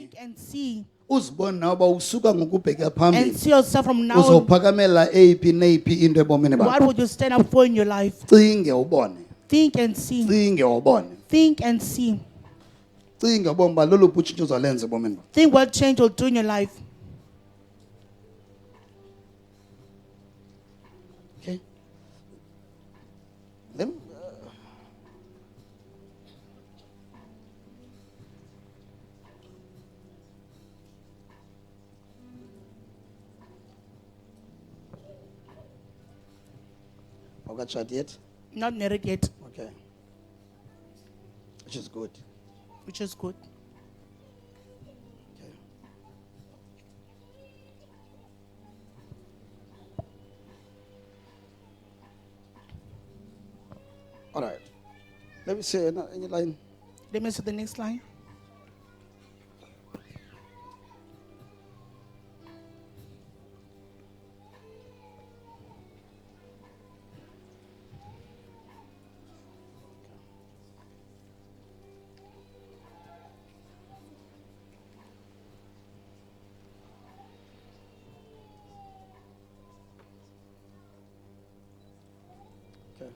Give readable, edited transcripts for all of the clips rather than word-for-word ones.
Think and see. uzibone nawe uba usuka ngokubheka And phambili see yourself from now on. uzophakamela eyiphi neyiphi into ebomini bakho. What would you stand up for in your life? Cinge ubone, Think and see. cinge ubone, Think and see. cinge ubone uba loluphi utshintsho uzalenza ebomini bakho. Think what change will do in your life. Okay. Let me, awukatshati yet? Not married yet, Okay. Which is good. which is good. Okay. All right. Let me say any line. Let me see the next line. Okay.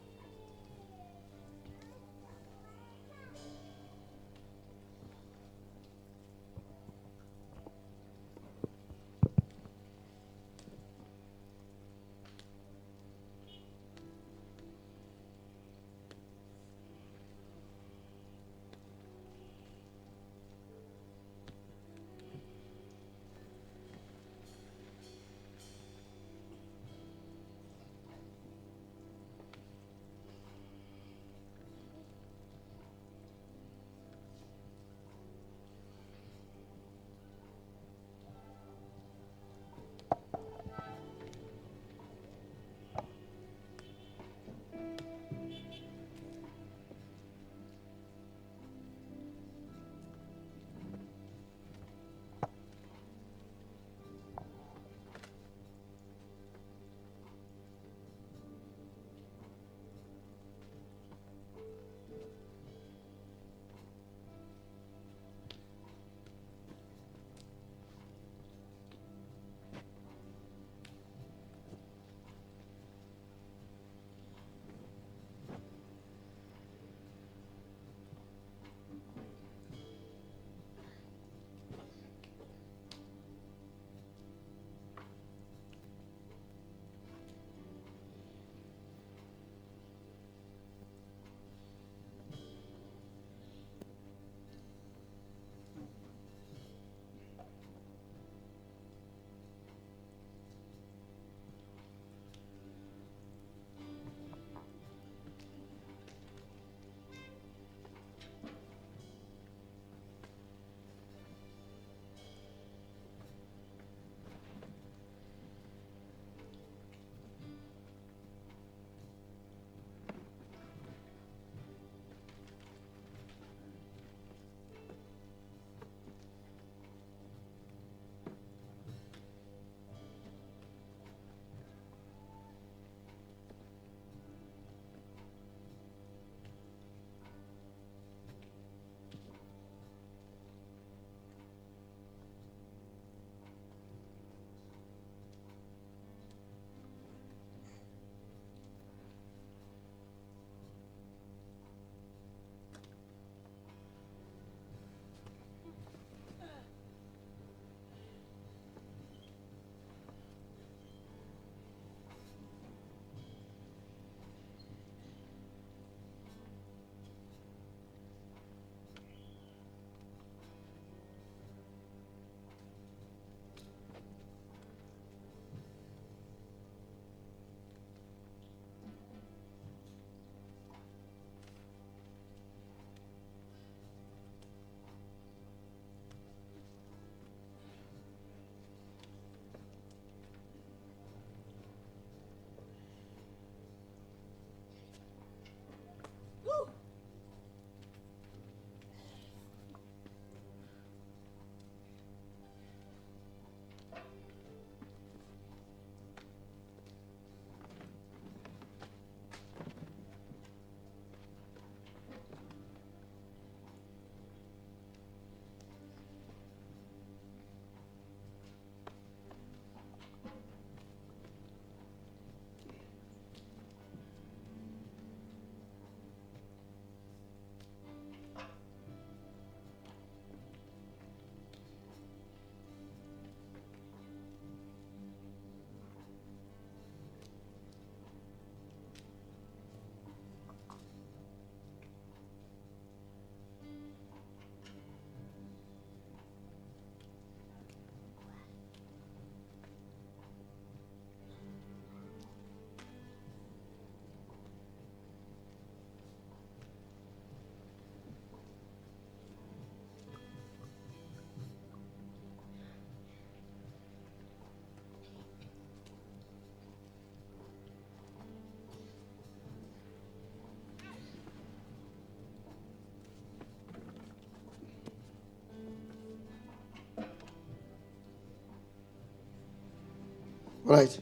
Right.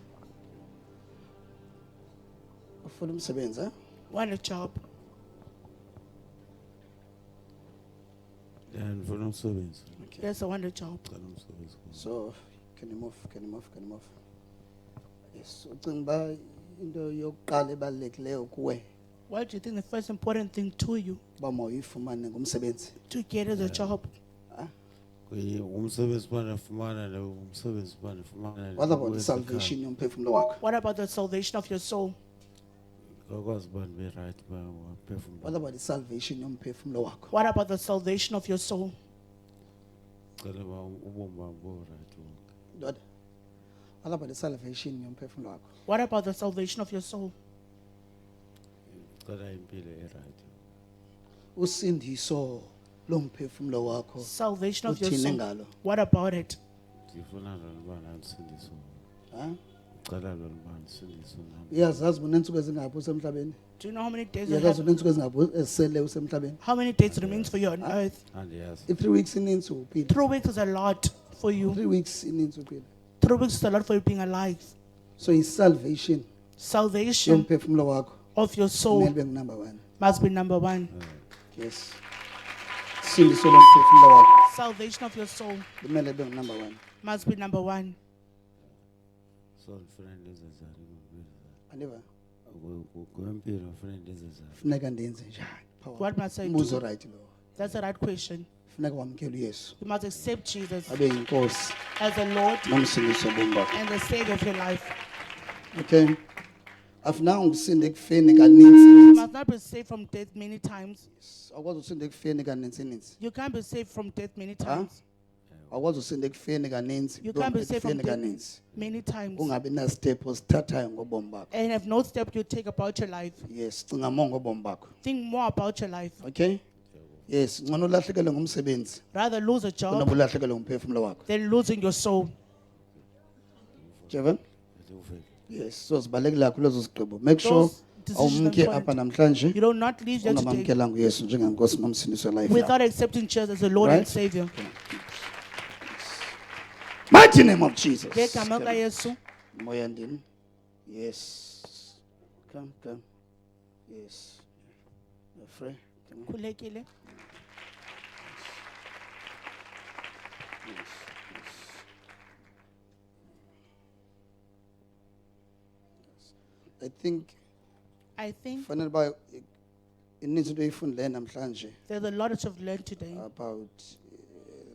Ufuna umsebenzi, eh? Want a job? Yeah, ndifuna umsebenzi. Yes, I want a job. Ngicela umsebenzi. So, can you move? Yes, ucinga ba into yokuqala ebalulekileyo kuwe What do you think the first important thing to you ba mawuyifumane ngumsebenzi? to get is a job? Umsebenzi bandifumana lo umsebenzi bandifumana. What about the salvation yomphefumulo wakho? What about the salvation of your soul? Ngakwazi bani be right ba waphefumula. What about the salvation yomphefumulo wakho? What about the salvation of your soul? Ngicela ba ubomi bami bo right wonke. Ndoda. What about the salvation yomphefumulo wakho? What about the salvation of your soul? Ngicela impilo right. Usindiso lomphefumulo wakho. Salvation of your Uthini soul. ngalo? What about it? Ndifuna lo libana ndisindiswe. Ha? Ngicela lo libana ndisindiswe nami. Uyazazi unensuku ezingaphi usemhlabeni? Do you know how many days you Uyazazi have? unensuku ezingaphi esele usemhlabeni? How many days remains for you on earth? Andiyazi. I 3 weeks ininzi uphila. 3 weeks is a lot for you. 3 weeks ininzi uphila. 3 weeks is a lot for you being alive. So is salvation Salvation yomphefumulo wakho of your kumele soul be number 1. must be number one. Yes. Sindiso lomphefumulo wakho Salvation of your soul kumele be number 1. must be number one. So ndifuna ndenze njani kumpilo. Andiva? Kwempilo ndifuna ndenze njani. Funeka ndenze njani? Power. What must I Umbuzo do? right lo. That's the right question. Funeka wamkele uYesu You must accept Jesus abe yinkosi as the Lord nomsindisi wobomi bakho. and the Savior of your life. Okay. Afunanga usinde ekufeni You kaninzi. must not be saved from death many times. Awukwazi usinde ekufeni kaninzi. You can't be saved from death many times. Awukwazi usinde ekufeni kaninzi. You can't be saved from ekufeni death kaninzi. many times. Ungabi na step osithathayo ngobomi bakho. And have no step you take about your life. Yes, cinga mongo ngobomi bakho. Think more about your life. Okay? Yes, ngcono ulahlekelwe ngumsebenzi Rather lose a job kunoba ulahlekelwe ngumphefumulo wakho. than losing your soul. Jevan? Uvele. Yes, so zibalekile kakhulu lezo zigqibo. Make sure Those decisions are awumke important. apha namhlanje You do not leave here today ungamamkelanga uYesu njengenkosi nomsindisi welife yakho. without accepting Jesus as the Lord and Right? Savior. Mighty name of Jesus. Ngegama likaYesu. Moya ndini? Yes. Come. Yes. My friend. Come on. Khulekile. I think I think fanele ba ininzi into oyifundile namhlanje there's a lot that you've learned today about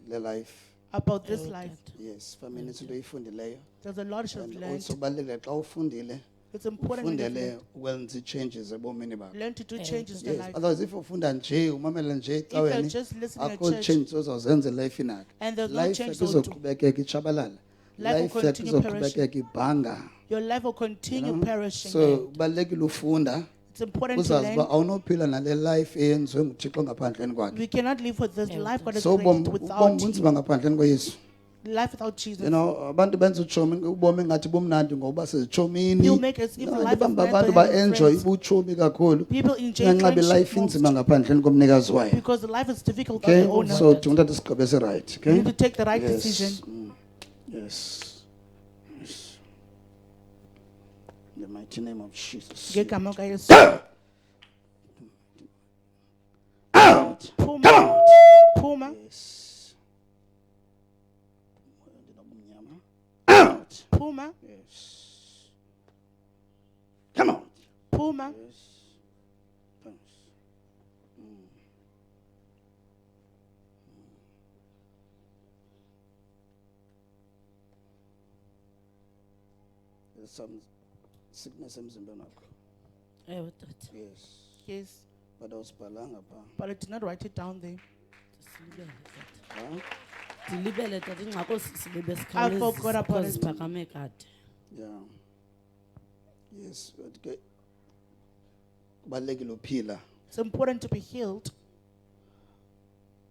the life. about this life. Yes, family ininzi into oyifundileyo. There's a lot that you've And learned. also balekile xa ufundile It's important when you've ufundele ukwenza i-changes ebomini bakho. learn to do changes in your Yes, life. otherwise if ufunda nje umamela nje If you're ecaweni just listening at akho church change ozazenza elifini yakho. and there's no Life change yakho to do, izoqhubekeka itshabalala. Life will Life yakho continue izoqhubekeka ibhanga. your life will you continue know. perishing. So balekile ufunda It's important to uzazi uba learn. awunophila nale life eyenziwe nguThixo ngaphandleni kwakhe. We cannot live with this life God has So created ubomi without bunzima ngaphandleni koYesu. life without Jesus. You know, abantu benza utshomi ubomi ngathi bumnandi ngoba sezitshomini. He'll make us even life is nice abantu by ba having enjoy friends. ubutshomi kakhulu. People enjoy Ngenxa friendship life most inzima ngaphandleni komnikazi wayo. because life is difficult on Okay? the owner. So uthatha isigqibo esi-right, You okay? need to take the right Yes. decision. Yes. Yes. In the mighty name of Jesus. Ngegama likaYesu. Out. Phuma. Come out. Phuma. Yes. Out. Phuma. Yes. Come out. Phuma. Yes. Thanks. There's some sickness emzimbeni wakho. Ewe tata, Yes. Yes, But awusibhalanga pha. but I did not write it down there. silibele tata. Huh? Dilibele tata ingxako sisibe I forgot about it. siphakame kade. Yeah. Yes. But ke kubalekile uphila It's important to be healed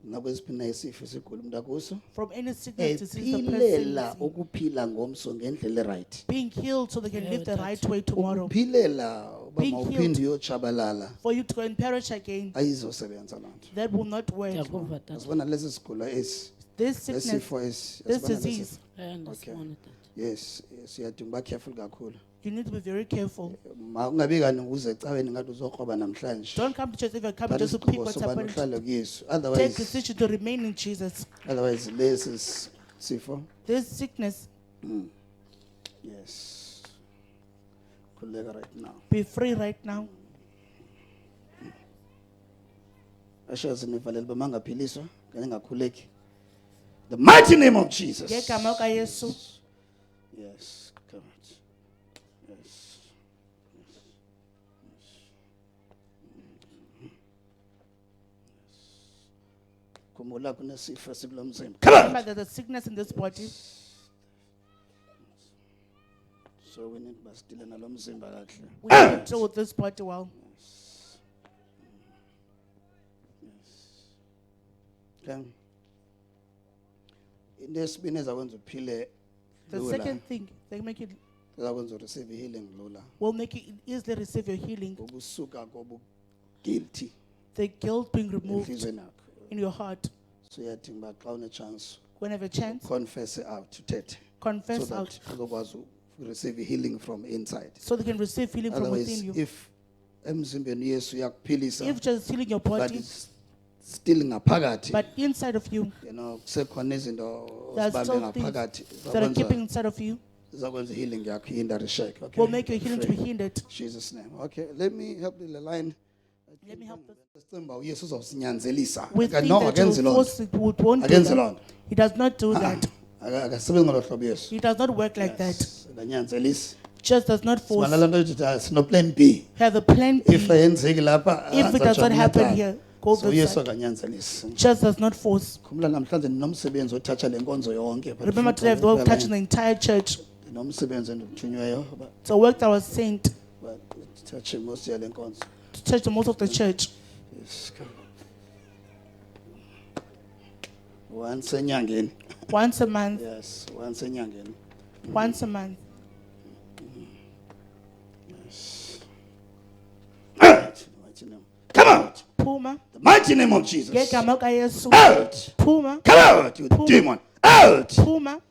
nakwesiphi na isifo esigula umuntu akuso. from any sickness, disease, or Ephilela person. ukuphila ngomso ngendlela right. Being healed so they can live the right way tomorrow. Ukuphilela uba Being mawuphinde uyotshabalala For you to go and perish again, ayizosebenza loo nto. that will not work. Ndiyakuva tata. Asibona lesi sigulo esi This sickness, lesifo esi. this asibona lesi disease, sifo. Ndisibone tata. Yes, uyadinga uba careful kakhulu. You need to be very careful. Ungabi kani uze ecaweni ngathi uzokroba namhlanje. Don't come to church if you're coming Thatha just to pick isigqibo what's soba happened. uhlale kuYesu. Take Otherwise, decision to remain in Jesus. lesi sifo. This sickness, Yes. Khuleka right now. be free right now. Ashazi nivalele bamangaphiliswa kanye ngakhuleki. The mighty name of Jesus. Ngegama likaYesu. Yes, come on. Yes. Khumbula kunesifo esikulo mzimba. Come Remember on. there's a sickness in this body. So we need to deal nalo mzimba kahle. We need to deal with this body well. Okay. Into yesibini ezakwenza uphile The lula, second thing, they make it ezakwenza ureceive healing lula. will make you easily receive your healing. Ukusuka kobu guilty The guilt being removed enhlizweni yakho. in your heart. So uyadinga uba xa une chance When you have a chance, confess out uthethe. So confess out that uzokwazi receive healing from inside. so they can receive healing from Otherwise, within you. if emzimbeni Yesu yakuphilisa If just healing your but body, it's still ngaphakathi, but inside of you, kusekhona izinto there are ozibambe still things ngaphakathi that are keeping zakwenza inside of you, zakwenza healing yakho hinderisheke. Okay. will make your healing to be Free. hindered. Jesus name. Okay, let me help you the line. Let me help this. Sicimba uYesu uzosinyanzelisa. We Okay, think no, that akenzi you loo nto. force it won't do Akenzi loo that. nto. He does not do that. Akasebenzi ngolo hlobo Yesu. He does not work like that. Akanyanzelisi. Just does not force. Sibona lento ethi sino plan B. Have a plan B. If ayenzeki lapha, If it does not happen here, go so this Yesu side. akanyanzelisi. Just does not force. Khumbula namhlanje ninomsebenzi othatha le nkonzo yonke. But Remember today, the work touching the entire church. Nomsebenzi endithunyweyo It's a work that was sent but touch most yale nkonzo. to touch the most of the church. Yes, come. Once enyangeni. Once a month. Yes, once enyangeni. Once a month. Come out. Puma. The mighty name of Jesus. Ngegama likaYesu. Out. Puma. Come out, you demon. Out. Puma.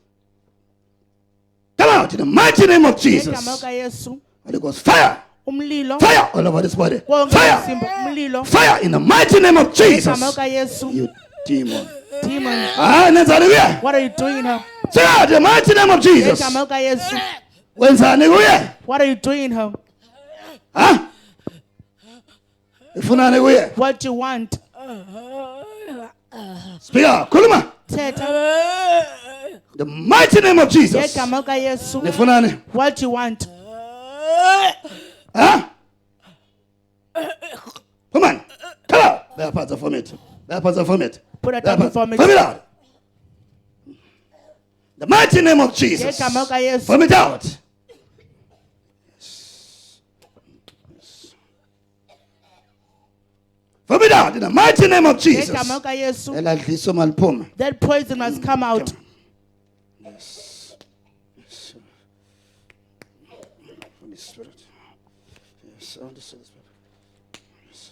Come out in the mighty name of Jesus. Ngegama likaYesu. Holy Ghost, fire. Umlilo. Fire all over this body. Wonke Fire. umzimba, umlilo. Fire in the mighty name of Jesus. Ngegama likaYesu. You demon. Demon. Ah, nenzani kuye? What are you doing now? Say out the mighty name of Jesus. Ngegama likaYesu. Wenzani kuye? What are you doing now? Huh? Ifunani kuye? What do you want? Speak out. Khuluma. Thetha. The mighty name of Jesus. Ngegama likaYesu. Nifunani? What do you want? Huh? Come on. Come out. There are parts of vomit. There are parts of vomit. Put a There are type of parts- vomit. Vomit out. The mighty name of Jesus. Ngegama likaYesu. Vomit out. Yes. Yes. Vomit out in the mighty name of Jesus. Ngegama likaYesu. Eladliso malphuma. That poison must come out. Yes. Yes. Holy Spirit. Yes, Holy Spirit. Yes.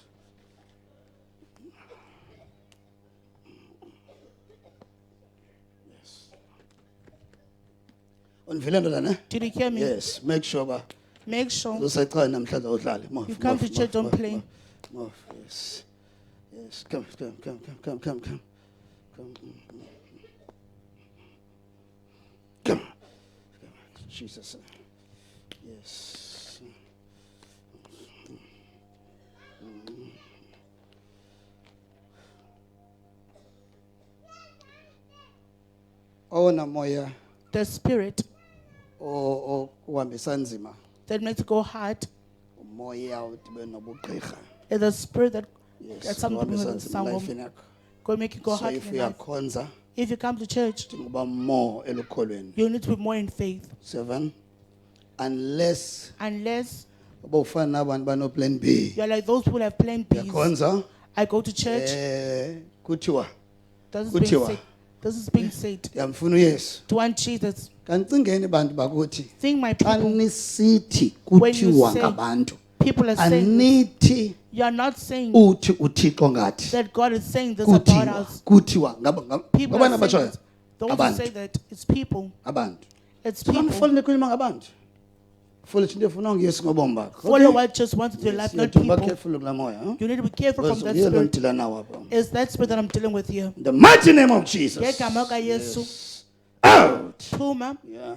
Yes. Undivile ndoda ne? Did you hear me? Yes, make sure ba Make sure uzosaqala namhlanje udlale. Move. you come to church, don't play. Move. Yes. Yes, come. Come. Come. Jesus. Yes. Owona moya the spirit ohambisa nzima that makes it go hard umoya udibene nobugqirha. is the spirit that Yes. that's something ohambisa with nzima someone elifini yakho. go make it go So hard if in your life. uyakhonza If you come to church, ngoba more elukholweni. you need to be more in faith. 7 unless Unless ubufana nabantu bano plan B. you're like those people have plan B's. Yakhonza I go to church. kuthiwa This is being kuthiwa. said. This is being said. yamfuna uYesu. To want Jesus. Kanicingeni bantu bakuthi Think my xa people. nisithi When you kuthiwa say- ngabantu People are saying anithi you're not saying uthi uThixo ngathi that God is saying this about kuthiwa us. kuthiwa People ngabana are saying abatshoyo that. Those who Abantu. say that it's people. abantu It's Singani people. follow nekhuluma ngabantu. Follow into efuna ngiyesi ngobomi bakho. Follow what just wants to your life, not Ba people. careful kula moya, huh? You need to be careful from that Yelo spirit. ndila nawo apha. It's that spirit that I'm dealing with here. In the mighty name of Jesus. Ngegama kaYesu. Out. Phuma, Yeah.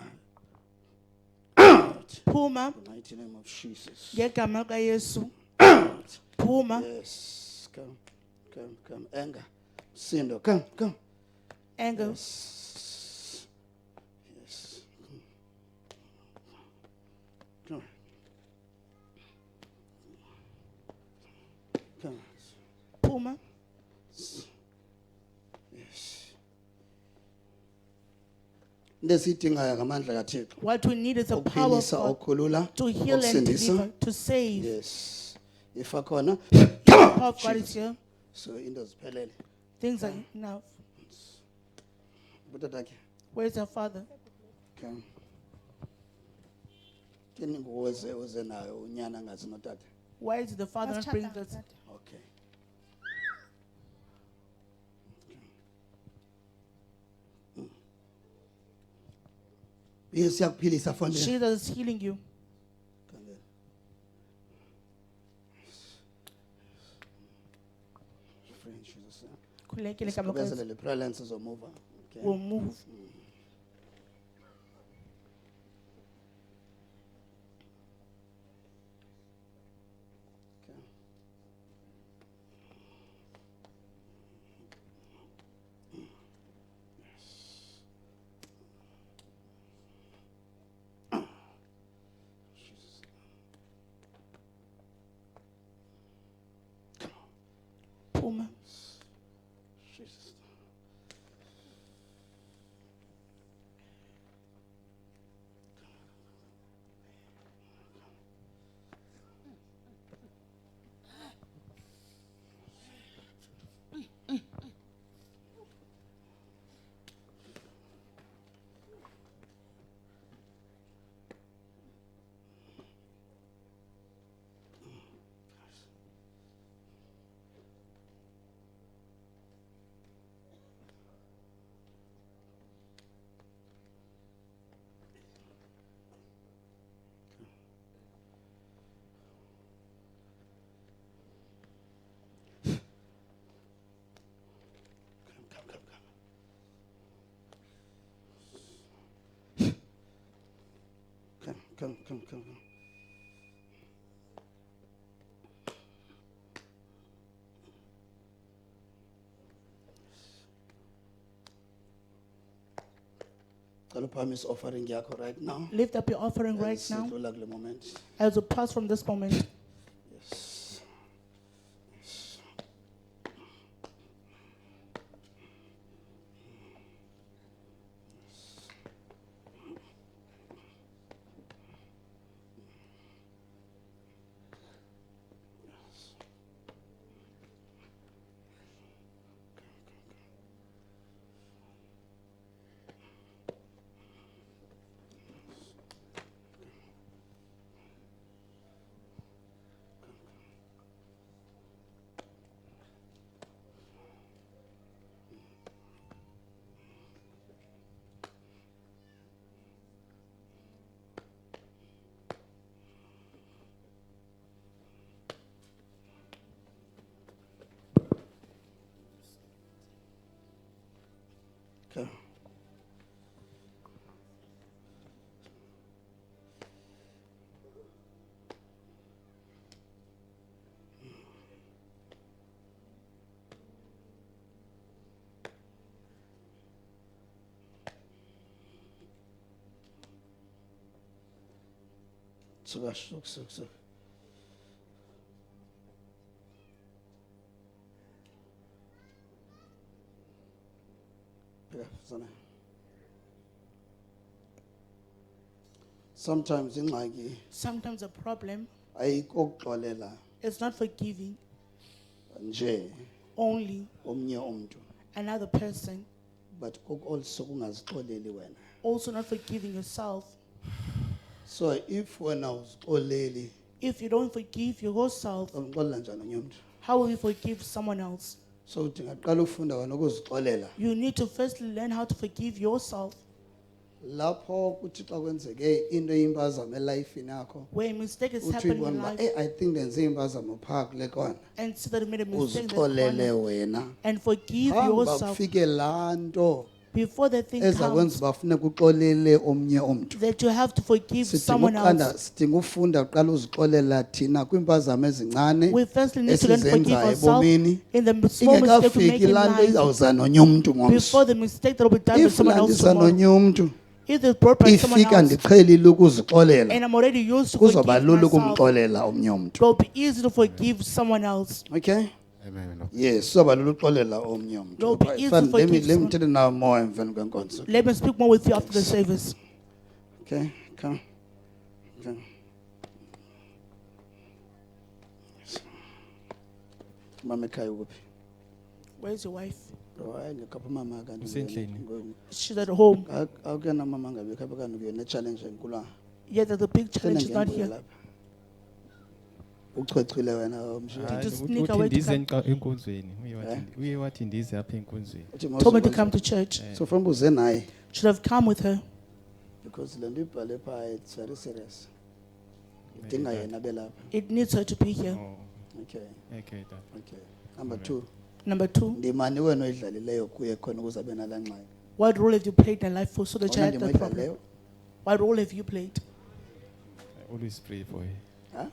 Out. phuma, In the mighty name of Jesus. ngegama kaYesu. Out. Phuma, Yes. Come. Anger. Sindo. Come. anger. Yes. Come. Phuma, Ndesiyidingayo ngamandla kaThixo. what we need is the power of Ukuphilisa, God ukukhulula, to heal and ukusindisa. deliver, to save. Yes. Ifa khona. The Come on. power of God is here. So into ziphelele. Things are enough. Butatakhe. Where's your father? Come. Kini nguweze uze nayo unyana ngazi notata. Why is the father not bringing this? Okay. Yesu yakuphilisa mfondini. Jesus is healing you. Khulekile egama kaYesu. Siqhubezele le prayer lines izomove. Okay. Will move. Okay. Phuma. Jesus. Come. Cala promise offering yakho right now. Lift up your offering right now Sidlula kule moment. as we pass from this moment. Yes. Okay. Suka. Yeah, sana. Sometimes ingxaki Sometimes a problem ayikokuxolela is not forgiving nje only omnye umuntu, another person, but also kungazixoleli wena. also not forgiving yourself. So if wena uzixoleli, If you don't forgive yourself, umxolela njani omnye umuntu? how will you forgive someone else? So udinga qala ufunda wena ukuzixolela. You need to first learn how to forgive yourself. lapho kuthi xa kwenzeke into eyimpazamo elifini yakho Where a mistake is uthi happening uyibona in uba life I think ndenze impazamo phaa kule kona and see that you made a mistake in that uzixolele corner wena and forgive phambi yourself kufike laa nto before the thing eza kwenza comes uba funeka uxolele omnye umntu that you have to forgive someone else. sidinga ufunda uqala uzixolela thina kwiimpazamo ezincane We firstly need to learn to forgive esizenzayo ourselves ebomini in the small mistake we make ingekafiki in laa nto life izawuza nonye umntu ngomso before the mistake that will be done with if someone else landisa tomorrow. nonye umntu If it's brought by someone ifika else ndiqhelile ukuzixolela and I'm already used to kuzoba forgive lula myself, ukumxolela omnye umntu it will be easy to forgive someone else. okay Amen. yes kuzoba lula uxolela omnye umntu Lord, be easy to Fine, forgive let me someone. tell you now more emveni kwenkonzo Let me speak more with you after the service. okay come okay. mama ekhaya ukuphi Where's your wife? hayi ngekapha mama kanti Usendlini. She's at home. awukena mama ngabikho kanti kuyona challenge enkulu Yet there's a big challenge. She's not here. uchwechwile wena umshiya Hayi, just uthi- sneak uthi away to ndize come. enkonzweni uye wathi ndize apha enkonzweni Told me to come to church. so from uze naye Should have come with her because le nto ibhale phaa it's very serious idinga yena belapha It needs her to be here. Oh, okay okay, Dad. okay number 2 Number 2, ndimani wena oyidlalileyo kuye khona ukuze abe nalaa ngxaki what role have you played in life for so that you Awuna had ndima that problem? oyidlalileyo What role have you played? I always pray for her. ha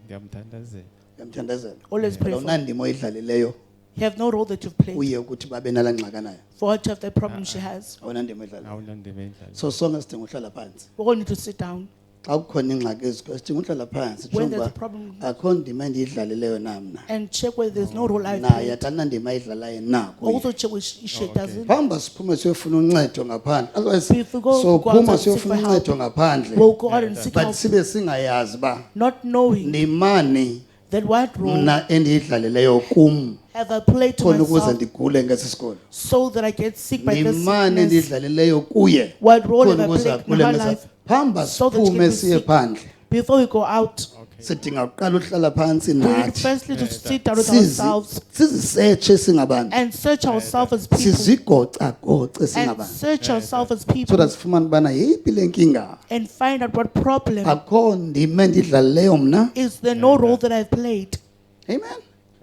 Ndiyamthandazela. yamthandazela Always pray for her. awunandima oyidlalileyo You have no role that you've played uye ukuthi babe nalaa ngxaki anayo for her to have that problem she has. awunandima oyidlalileyo Awunandima endlala. so sonke sidinga uhlala phansi We're going to need to sit down. xa kukhona ingxaki ezikho sidinga uhlala phansi When jonga there's a uba problem akho ndima endiyidlalileyo namna and check whether there's no role I've naye played. akanandima ayidlalayo nakuye Also check what she doesn't. phamba siphume siyofuna uncedo ngaphandle otherwise If we go out sophuma and seek siyofuna for help, uncedo ngaphandle We'll go out and seek but help, sibe singayazi uba not knowing ndimani that what role mna endiyidlalileyo kum have I played to khona ukuze myself ndigule ngesi sikolo so that I get sick by this ndimani sickness. endiyidlalileyo kuye What role khona have I ukuze played in agule her ngesi life phamba so that she siphume can be siye sick? phandle Before we go out, sidinga uqala uhlala phantsi we need nathi firstly to sit down with Sizi- ourselves sizisetshe singabantu and search ourselves as people sizigocagoce and singabantu search ourselves as so people that sifumane ubana yeyiphi le nkinga and find out what problem akho ndima endidlalileyo mna is there no role that I've played. amen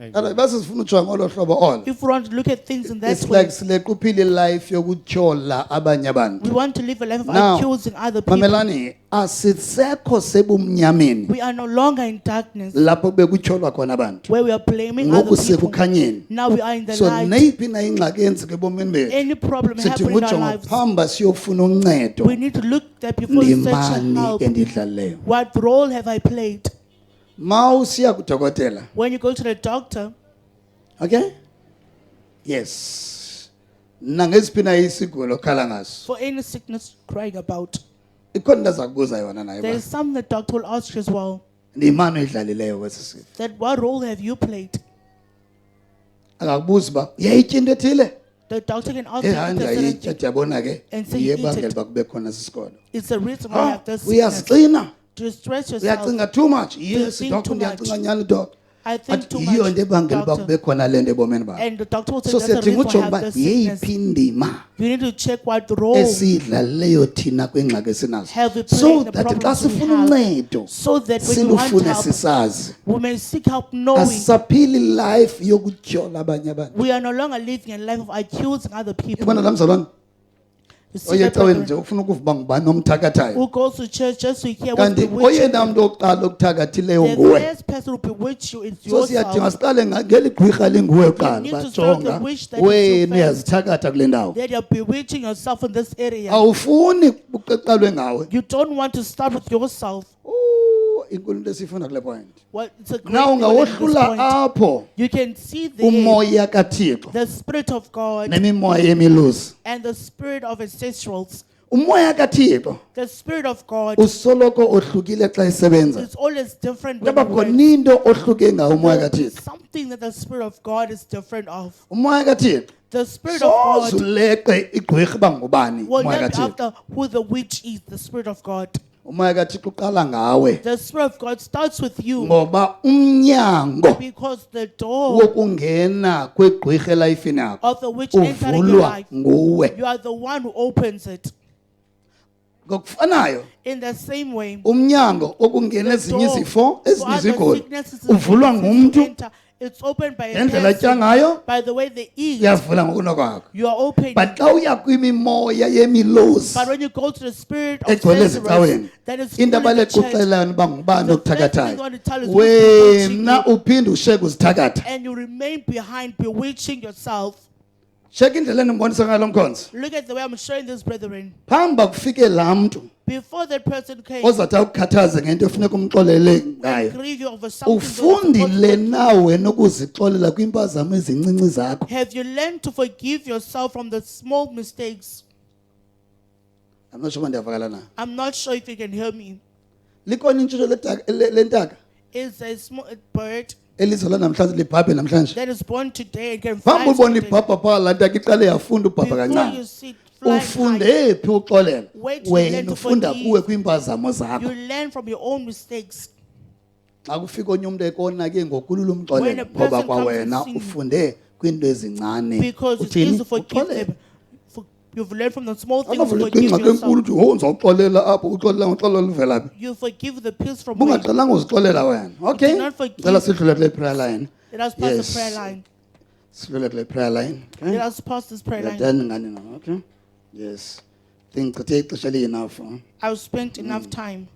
Amen. alright base sifuna ujonga ngolo hlobo olo If we want to look at things in that it's way, like sileqa uphile life yokutyhola abanye we abantu want to live a life of Now, accusing other people. mamelani asisekho sebumnyameni We are no longer in darkness lapho bekutyholwa khona abantu where we are blaming ngoku other people. sekukhanyeni Now we are in the so light. neyiphi na ingxaki eyenzeka ebomini bethu Any problem sidinga happening in our ujonga lives, phamba siyofuna uncedo we need to look there before we search for ndimani help. endidlalileyo What role have I played? ma usiya kudokotela When you go to the doctor, okay yes nangeziphi na isigulo okhala ngaso for any sickness crying about, ikhona into aza kubuza yona naye there uba is something the doctor will ask you as well. ndimani oyidlalileyo kwesi sifo That what role have you played? akakubuza uba uyayitya into ethile The doctor can ask you if there's ndiyayitya anything. ndiyabona ke And say you eat yebangela it. uba kube khona sisikolo It's the reason why you have this sickness. uyazixina Do you stress yourself? uyacinga too much you yes think doctor too ndiyacinga much? nyani doctor I think but too yiyo much, into ebangela uba doctor. kube khona le nto ebomini bakho And the doctor will say so that's the siyadinga reason why I ujonga have uba this sickness. yeyiphi indima You need to check what role esiyidlalileyo thina kwiingxaki esinazo have we played so in the that xa problems we sifuna have, uncedo so that when you want silufune help, sisazi we may seek help knowing asisaphili life yokutyhola abanye abantu we are no longer living a life of accusing other people. ibona laa mzalwane You see oye that ecaweni brethren, nje ufuna ukuva uba ngubani omthakathayo who goes to church just to hear what's kanti bewitching oyena them. mntu wokuqala okuthakathileyo The nguwe first person who bewitch you is so siyadinga yourself. siqale ngeli gwirha linguwe You kuqala need to start bajonga the wish that is you wena first. uyazithakatha kule ndawo That you're bewitching yourself in this area. awufuni uqalwe ngawe You don't want to start with yourself. inkulu into esiyifunda kule point Well, it's a great na thing at this ungawohlula point. apho You can see there umoya kathixo the spirit of God nemimoya yemiluzi and the spirit of ancestrals. umoya kathixo The spirit of God usoloko ohlukile xa isebenza is always different. kuyaba When khona into ohluke ngawo umoya there is kathixo something that the spirit of God is different of. umoya kathixo The spirit of God sozuleqe igqwirha uba ngubani will umoya not be kathixo after who the witch is. The spirit of God. umoya kathixo uqala ngawe The spirit of God starts with you ngoba umnyango because the door wokungena kwegqwirha elifini yakho of the witch entering your uvulwa life, nguwe you are the one who opens it. ngokufanayo In the same way, umnyango okungena ezinye door izifo for ezinye other izigulo sicknesses uvulwa and ngumntu diseases to enter, it's opened by a ngendlela atya person, ngayo by the way they eat. uyavula ngokunokwakho You are open. but xa uya kwimimoya yemilozi But when you go to the spirit of egcwele sorcerers, ezicaweni that is into full in the church, abalexuxelana uba ngubani the first thing okuthakathayo they want to tell is who's bewitching wena you, uphinde usheke uzithakatha and you remain behind bewitching yourself. sheke indlela endibonisa ngayo lo mkhonzo Look at the way I'm showing this, brethren. phambi uba kufike laa mntu Before that person came ozathi akukhathaze ngento efuneka umxolele and ngayo grieve you over something, that was ufundile supposed to- nawe nokuzixolela kwimpazamo ezincinci zakho have you learned to forgive yourself from the small mistakes? I'm not sure uba ndiyavakala na I'm not sure if you can hear me. likhona intshusho lentaka Is a small bird elizalwa namhlanje libhabhe namhlanje that is born today and can fly phambi ubona today. ibhabha phaa laa ntaka iqale yafunda ubhabha Before you kancane see it flying high, ufunde phi uxolela Wait till you learn wena to ufunda forgive. kuwe kwiimpazamo zakho you learn from your own mistakes. xa kufika onye umntu ekonake ngokulula When umxolela a ngoba person kwawena comes to sin, ufunde kwiinto ezincane Because it's uthini easy to forgive uxolele them. You've learned from the small things to akavele forgive kwingxaki enkulu yourself. uthi ho ndizawuxolela apho uxolela ngoxolela luvela phi You forgive the pills from where? ubungaqalanga uzixolela wena okay did not forgive. cela sidlule kule prayer line Let us pass Yes. the prayer line. sidlule kule prayer line okay Let us pass this prayer line. yadani ngani na okay yes think chithe ixesha eli-enough huh? I've spent enough time.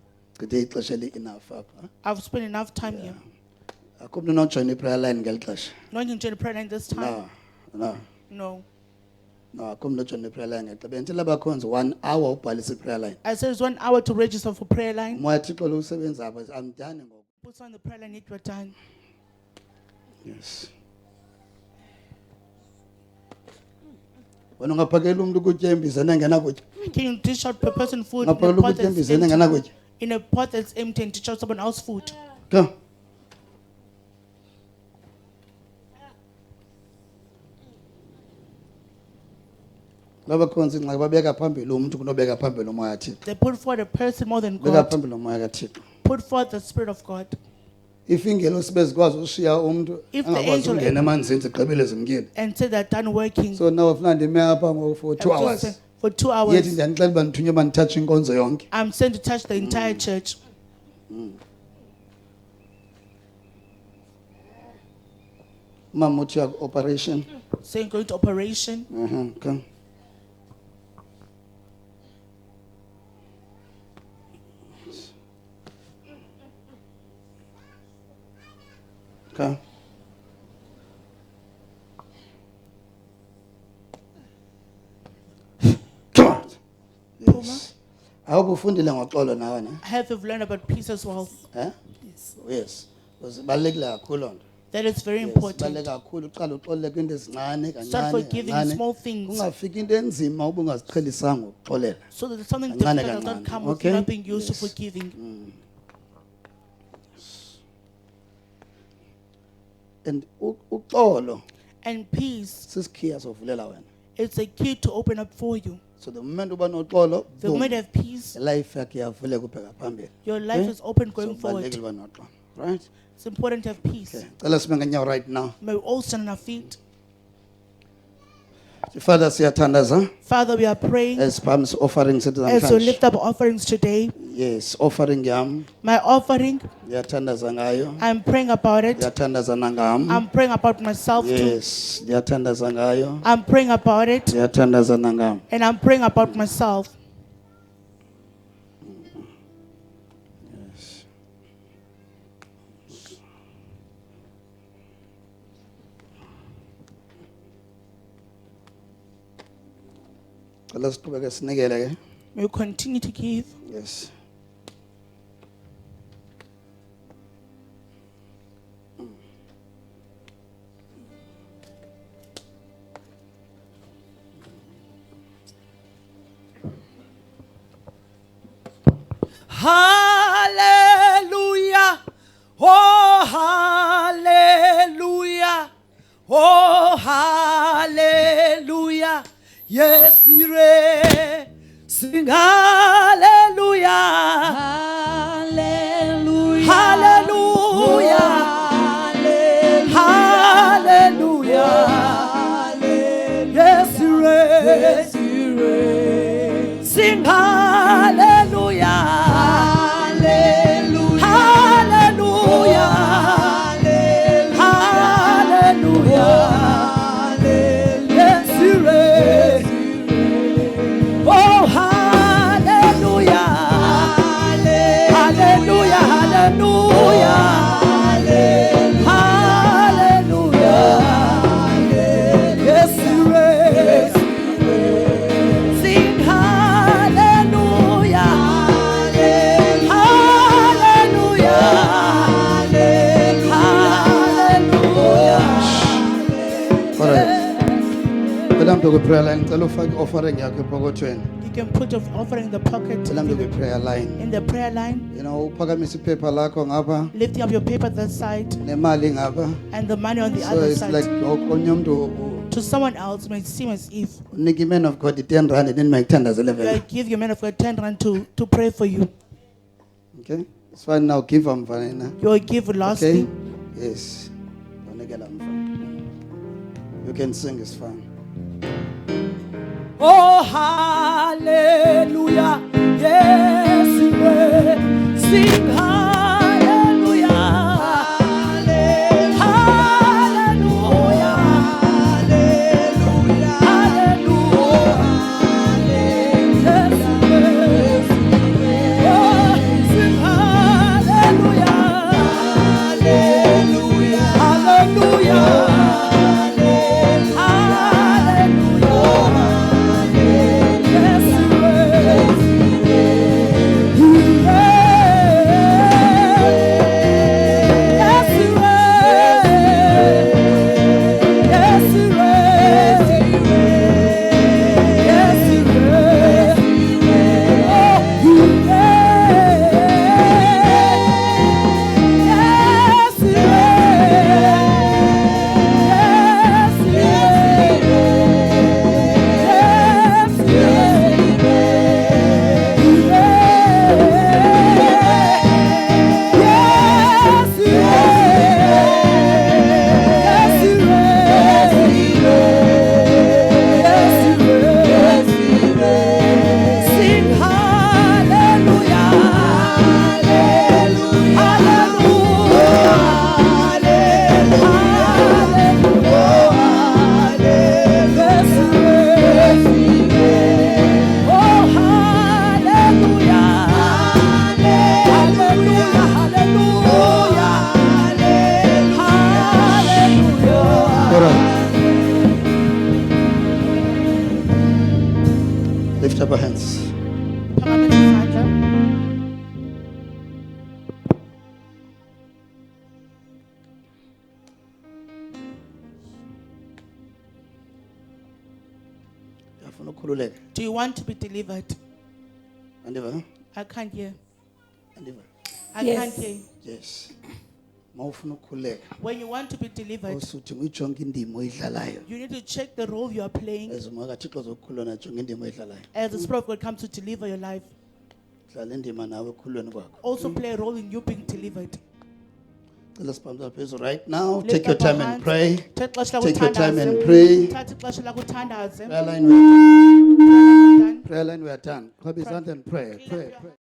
chithe ixesha eli-enough apha I've spent enough time here. akho mntu unojoyina iprayer line ngeli xesha No one can join the prayer line this time. no No. akho mntu ojoyina iprayer line ngeli xesha bendithela abakhonzi 1 hour ubhalisa iprayer line I said it's 1 hour to register for prayer line. umoya thixo lo usebenza apha amdani ngoku Put on the prayer line, you're done. yes wena ungaphakela umntu ukutya embizeni engenakutya Can you dish out per person food in a ungaphakela pot ukutya that's embizeni empty? engenakutya In a pot that's empty and dish out someone else's food? Go. Labakhonzi nxa babeka phambili umuntu kunobeka phambili umoya kaThixo. They put forward a person more than Beka God. phambili umoya kaThixo. Put forth the Spirit of God. Ifingelo sibe zikwazi ushiya umuntu If the angakwazi angel- ungena emanzini zigqibile zimkile. And say they're done working. So now ufuna ndime apha for 2 I've just hours. said, for 2 Yethi hours. ndiyanixela uba ndithunywe uba ndithathe inkonzo yonke. I'm sent to touch the entire church. Mama uthi uya operation. Saying going to operation. Okay. Okay. Come on. Yes. Awube ufundile ngoxolo nawe ne? Have you learned about peace as well? Eh? Yes. Balekile kakhulu nto. That is very Yes, important. baleka kakhulu uqala uxolele kwinto ezincane Start kancane forgiving kancane. small things. Kungafiki into enzima ube ungaziqhelisanga ukuxolela. So that something Kancane, difficult does not kancane. come with Okay? you not being used to Yes. forgiving. And uxolo And peace, sisikhiya sovulela wena. it's a key to open up for you. So the moment uba noxolo, The boom, moment you have peace, life yakhe iyavuleka ubheka phambili. your life Okay? is open So going forward. kubalulekile uba noxolo. Right? It's important to have peace. Okay. Cela sime ngenyawo right now. May we all stand on our feet. Father siyathandaza Father, we are praying as palms offering sethu as we namhlanje. lift up offerings today. Yes, offering yam My offering, ndiyathandaza ngayo. I'm praying about it. Ndiyathandaza nangam. I'm praying about myself too. Yes, ndiyathandaza ngayo. I'm praying about it. Ndiyathandaza nangam. And I'm praying about myself. Cela siqhubeke sinikele ke. May we continue to give. Yes. Hallelujah. Oh, hallelujah. Oh, hallelujah. Yes, ire. Sing hallelujah. Hallelujah. Hallelujah. Hallelujah. Yes, ire. Sing hallelujah. Mhlawumbe kwi-prayer line cela ufake i-offering yakho epokothweni. You can put your offering in the pocket. Mhlawumbe kwi-prayer line. In the prayer line, You know, uphakamisa iphepha lakho ngapha lifting up your paper that side nemali ngapha. and the money on the So other it's side. like onye umuntu To someone else, it may seem as if unika i-man of God i-10 rand and then mayithandazele you vele. give your man of God 10 rand to pray for you. Okay? It's fine now, give mfana. You will give Okay? lastly. Yes. Unikela mfana. You can sing, it's fine. Oh, hallelujah. Yes, we sing hallelujah. Hallelujah. Hallelujah. Yes, we sing hallelujah. Hallelujah. Lift up your hands. Phakamisa isandla. Uyafuna ukukhululeka? Do you want to be delivered? Andiva? I can't hear. Andiva? I Yes. can't hear. Yes. Mawufuna ukukhululeka. When you want to be delivered, Osuthi uyijonge indima oyidlalayo. you need to check the role you are playing As umoya kaThixo zokukhulula jonge indima oyidlalayo. as the Spirit of God comes to deliver your life. Dlala indima nawe ekukhululweni kwakho. Also play a role in you being delivered. Cela siphambe phezulu right now. Lift Take your up your time and hands. pray. Take ixesha Take your time lakuthandaza. and pray. Thatha ixesha lakuthandaza. Prayer line we are done. Done. Prayer line we are done. Clap his hand and pray. Pray. Pray.